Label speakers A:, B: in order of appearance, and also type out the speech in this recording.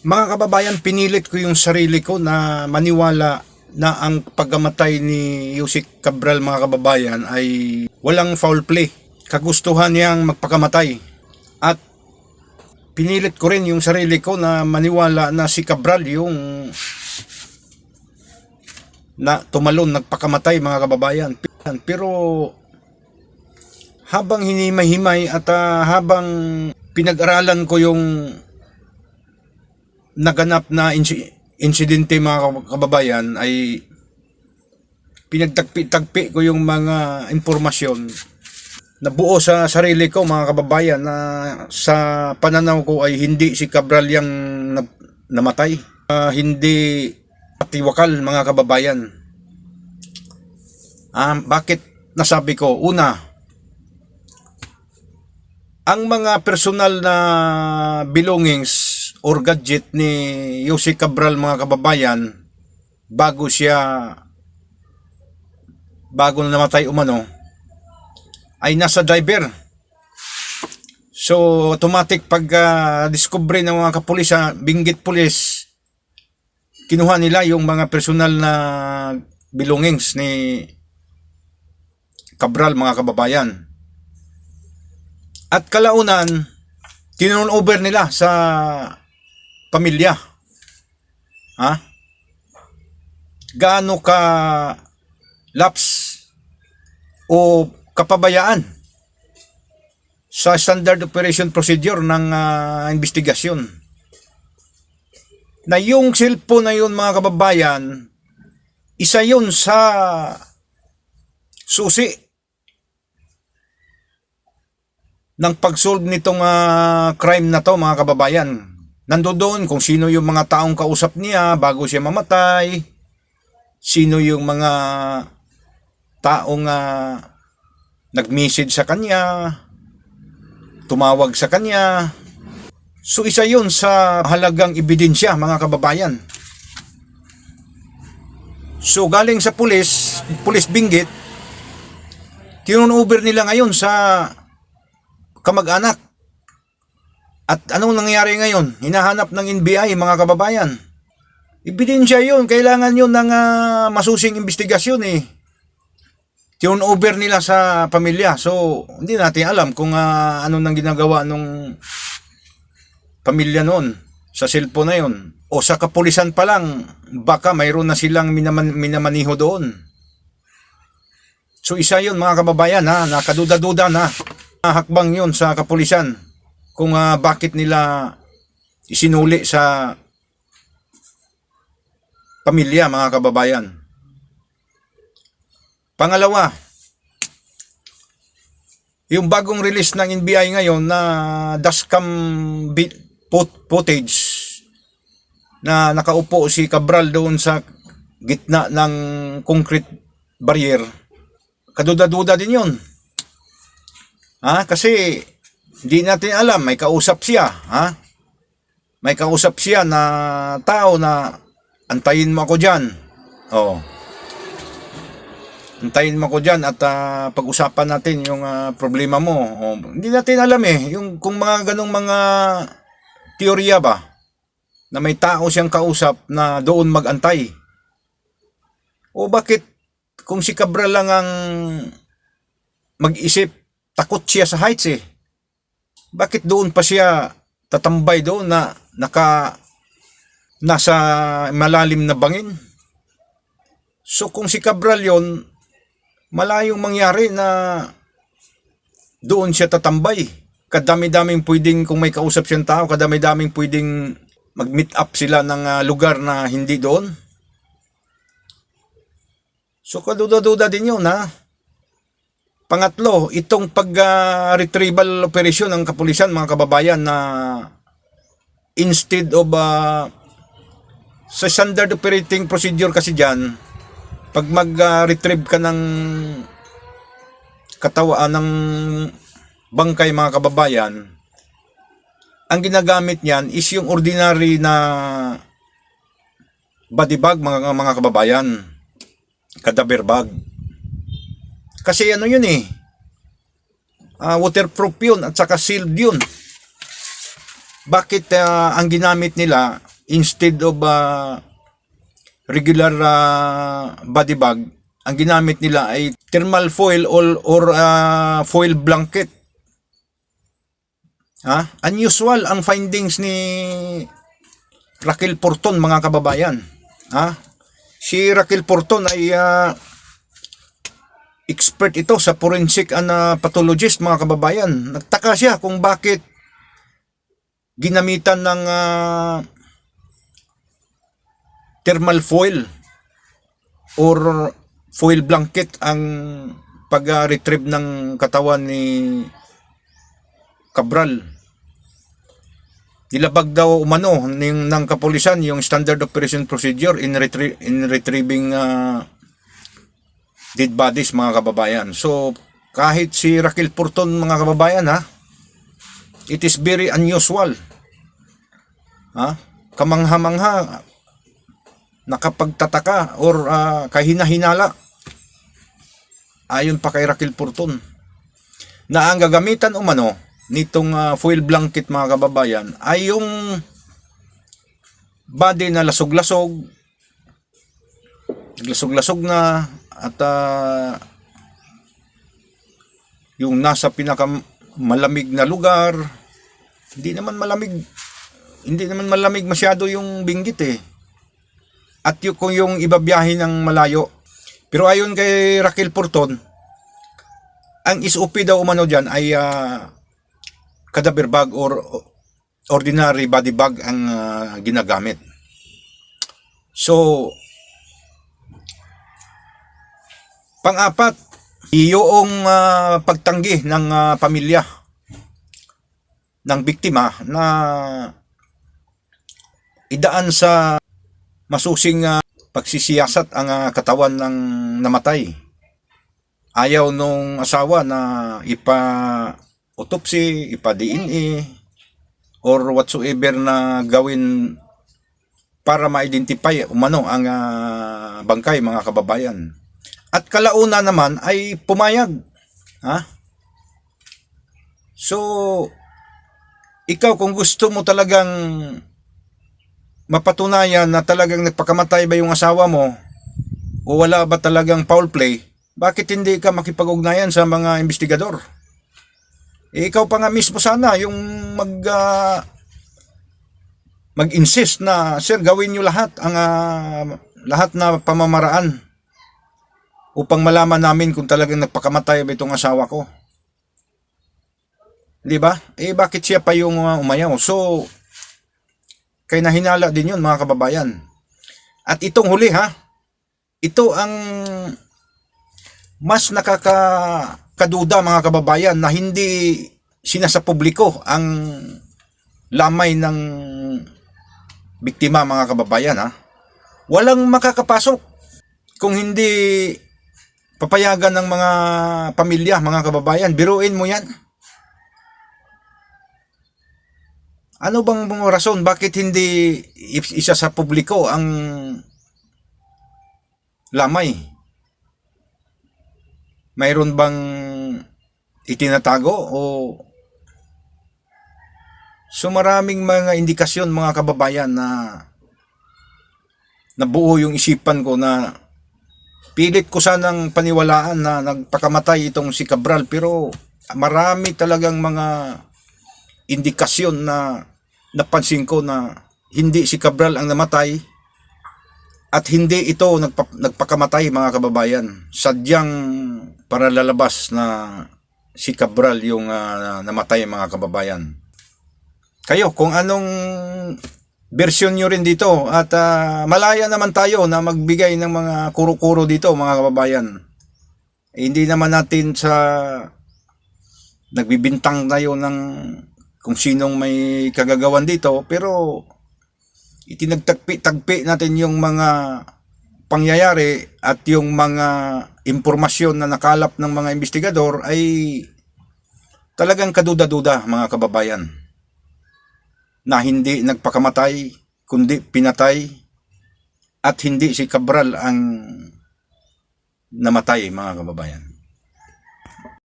A: Mga kababayan, pinilit ko yung sarili ko na maniwala na ang pagkamatay ni Yusek Cabral, mga kababayan, ay walang foul play. Kagustuhan niyang magpakamatay. At pinilit ko rin yung sarili ko na maniwala na si Cabral yung na tumalon, nagpakamatay, mga kababayan. Pero habang hinimay-himay at habang pinag-aralan ko yung naganap na insidente, mga kababayan, ay pinagtagpi-tagpi ko yung mga informasyon na buo sa sarili ko, mga kababayan, na sa pananaw ko ay hindi si Cabral yung namatay. Hindi matiwakal, mga kababayan. Bakit nasabi ko? Una, ang mga personal na belongings or gadget ni Yusek Cabral, mga kababayan, bago na namatay umano, ay nasa driver. So automatic pag discovery ng mga kapulisan, binggit pulis, kinuha nila yung mga personal na belongings ni Cabral, mga kababayan. At kalaunan, tinurn over nila sa pamilya. Gaano ka lapse o kapabayaan sa standard operation procedure ng investigasyon, na yung cellphone na yun, mga kababayan, isa yun sa susi ng pag-solve nitong crime na to, mga kababayan. Nandoon kung sino yung mga taong kausap niya bago siya mamatay, sino yung mga taong nag-message sa kanya, tumawag sa kanya. So isa yun sa halagang ebidensya, mga kababayan. So galing sa pulis binggit, tinurn over nila ngayon sa kamag-anak. At anong nangyayari ngayon? Hinahanap ng NBI, mga kababayan. Ebidensya yun, kailangan yun ng masusing investigasyon eh. Turn over nila sa pamilya. So hindi natin alam kung ano nang ginagawa nung pamilya noon sa cellphone na yun. O sa kapulisan pa lang, baka mayroon na silang minamaniho doon. So isa yun, mga kababayan, nakaduda-duda na. Hakbang yun sa kapulisan kung bakit nila isinuli sa pamilya, mga kababayan. Pangalawa, yung bagong release ng NBI ngayon na dashcam footage na nakaupo si Cabral doon sa gitna ng concrete barrier, kaduda-duda din yun. Kasi hindi natin alam, may kausap siya, may kausap siya na tao na antayin mo ako dyan. Antayin mo ako dyan at pag-usapan natin yung problema mo. Hindi natin alam yung kung mga ganong mga teorya ba na may tao siyang kausap na doon mag-antay. O bakit kung si Cabral lang ang mag-isip, takot siya sa heights bakit doon pa siya tatambay doon na nasa malalim na bangin? So kung si Cabral yon, malayong mangyari na doon siya tatambay. Kadami-daming pwedeng, kung may kausap siyang tao, kadami-daming pwedeng mag-meet up sila ng lugar na hindi doon. So kaduda-duda din yun Pangatlo, itong pag-retrieval operation ng kapulisan, mga kababayan, na instead of sa standard operating procedure kasi dyan, pag mag-retrieve ka ng katawan ng bangkay, mga kababayan, ang ginagamit niyan is yung ordinary na body bag, mga kababayan, cadaver bag. Kasi ano yun waterproof yun at saka sealed yun. Bakit ang ginamit nila instead of regular body bag, ang ginamit nila ay thermal foil or foil blanket. Unusual ang findings ni Raquel Porton, mga kababayan. Si Raquel Porton ay expert ito sa forensic pathologist, mga kababayan. Nagtaka siya kung bakit ginamitan ng thermal foil or foil blanket ang pag-retrieve ng katawan ni Cabral. Nilabag daw umano ng kapulisan yung standard operation procedure in retrieving dead bodies, mga kababayan. So kahit si Raquel Porton, mga kababayan, it is very unusual. Kamangha-mangha, nakapagtataka or kahina-hinala ayon pa kay Raquel Porton na ang gagamitan umano nitong foil blanket, mga kababayan, ay yung body na lasog-lasog na at yung nasa pinakamalamig na lugar. Hindi naman malamig masyado yung binggit at yung ibabiyahe ng malayo. Pero ayon kay Raquel Porton, ang SOP daw umano dyan ay cadaver bag or ordinary body bag ang ginagamit. So pang-apat, yung pagtanggi ng pamilya ng biktima na idaan sa masusing pagsisiyasat ang katawan ng namatay. Ayaw nung asawa na ipa-autopsy, ipa-DNA, or whatsoever na gawin para ma-identify umano ang bangkay, mga kababayan. At kalauna naman ay pumayag. So ikaw, kung gusto mo talagang mapatunayan na talagang nagpakamatay ba yung asawa mo o wala ba talagang foul play, bakit hindi ka makipag-ugnayan sa mga investigador? Ikaw pa nga mismo sana yung mag-insist na, sir, gawin nyo lahat na pamamaraan upang malaman namin kung talagang nagpakamatay ba itong asawa ko. Di ba? Bakit siya pa yung umayaw? So kay nahinala din yun, mga kababayan. At itong huli, ito ang mas nakakaduda, mga kababayan, na hindi sinasapubliko ang lamay ng biktima, mga kababayan. Walang makakapasok kung hindi papayagan ng mga pamilya, mga kababayan. Biruin mo yan. Ano bang mga rason bakit hindi isa sa publiko ang lamay? Mayroon bang itinatago o so maraming mga indikasyon, mga kababayan, na nabuo yung isipan ko na pilit ko sanang paniwalaan na nagpakamatay itong si Cabral, pero marami talagang mga indikasyon na napansin ko na hindi si Cabral ang namatay at hindi ito nagpakamatay, mga kababayan. Sadyang para lalabas na si Cabral yung namatay, mga kababayan. Kayo, kung anong version nyo rin dito, at malaya naman tayo na magbigay ng mga kuro-kuro dito, mga kababayan. Hindi naman natin sa nagbibintang tayo ng kung sinong may kagagawan dito, pero itinagtagpi natin yung mga pangyayari at yung mga impormasyon na nakalap ng mga investigador ay talagang kaduda-duda, mga kababayan, na hindi nagpakamatay kundi pinatay at hindi si Cabral ang namatay, mga kababayan.